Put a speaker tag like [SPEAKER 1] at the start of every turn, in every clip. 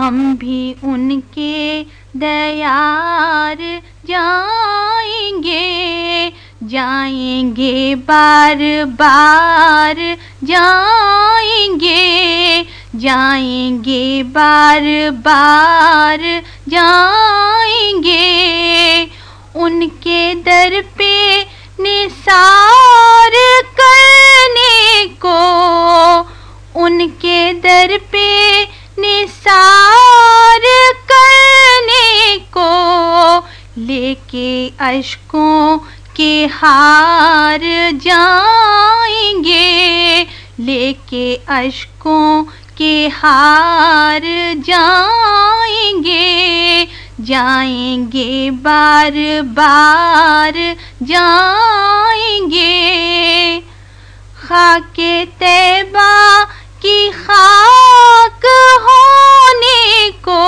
[SPEAKER 1] ہم بھی ان کے دیار جائیں گے بار بار جائیں گے بار بار جائیں گے ان کے در پہ نثار کرنے کو ان کے در پہ نثار کرنے کو لے کے اشکوں کے ہار جائیں گے لے کے اشکوں کے ہار جائیں گے بار بار جائیں گے خاک طیبہ کی خاک ہونے کو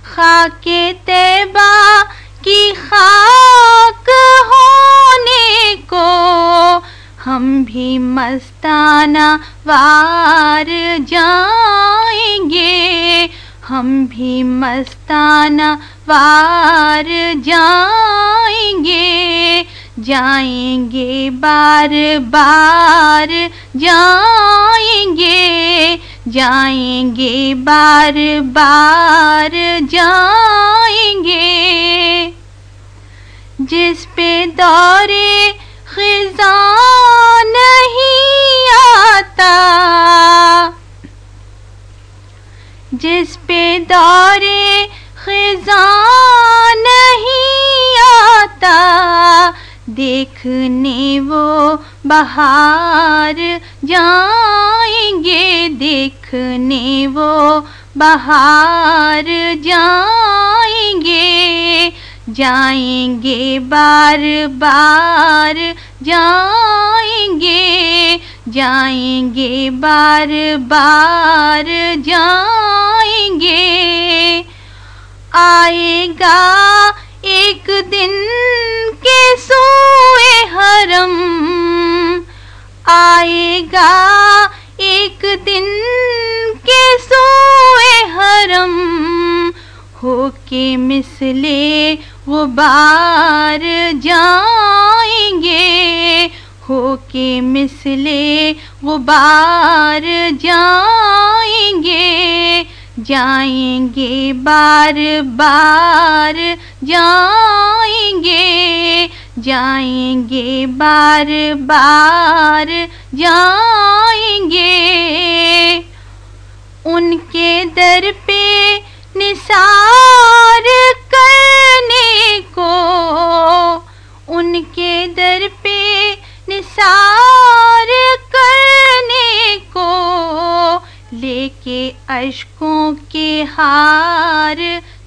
[SPEAKER 1] خاک طیبہ کی خاک ہونے کو ہم بھی مستانہ وار جائیں گے ہم بھی مستانہ وار جائیں گے بار بار جائیں گے بار بار جائیں گے جس پہ دورے خزاں نہیں آتا جس پہ دورے خزاں نہیں آتا دیکھنے وہ بہار جائیں گے دیکھنے وہ بہار جائیں گے بار بار جائیں گے بار بار جائیں گے آئے گا ایک دن کے سوئے حرم آئے گا ایک دن کے سوئے حرم ہو کے مثل غبار جائیں گے ہو کے مثل غبار جائیں گے بار بار جائیں گے بار بار جائیں گے ان کے در پہ نثار کرنے کو ان کے در پہ نثار کرنے کو لے کے اشکوں کے ہار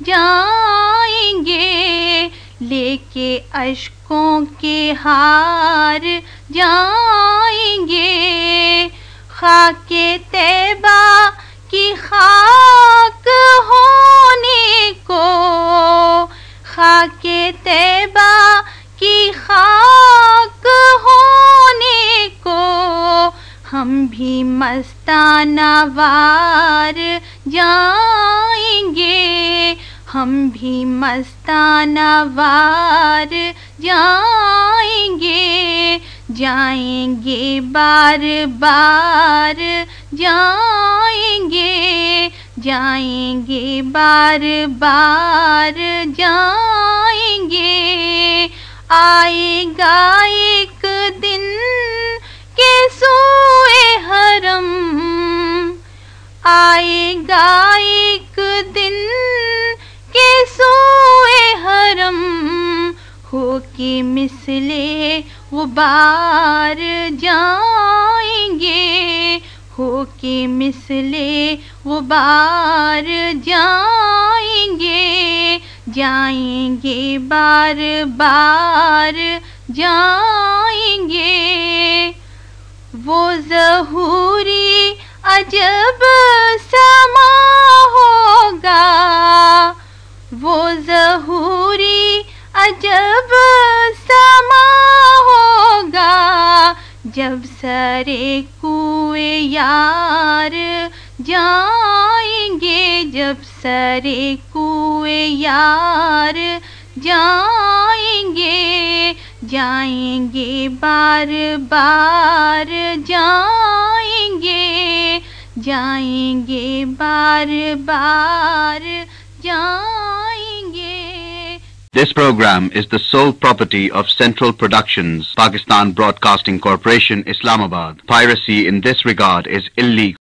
[SPEAKER 1] جائیں گے لے کے اشکوں کے ہار جائیں گے خاک طیبہ کی خاک ہونے کو خاک طیبہ کی خاک ہونے کو ہم بھی مستانہ وار جائیں گے ہم بھی مستانہ وار جائیں گے بار بار جائیں گے بار بار جائیں گے آئے گا ایک دن کے سوئے حرم آئے گا ایک دن کے سوئے حرم ہو کے مثل غبار جائیں گے ہو کے مثل غبار جائیں گے بار بار جائیں گے وہ ظہوری عجب سما ہوگا وہ ظہوری عجب سما ہوگا جب سرے کوئے یار جائیں گے جب جب سرے کوئے یار جائیں گے بار بار جائیں گے بار بار جائیں گے.
[SPEAKER 2] This program is the sole property of Central Productions, Pakistan Broadcasting Corporation, Islamabad. Piracy in this regard is illegal.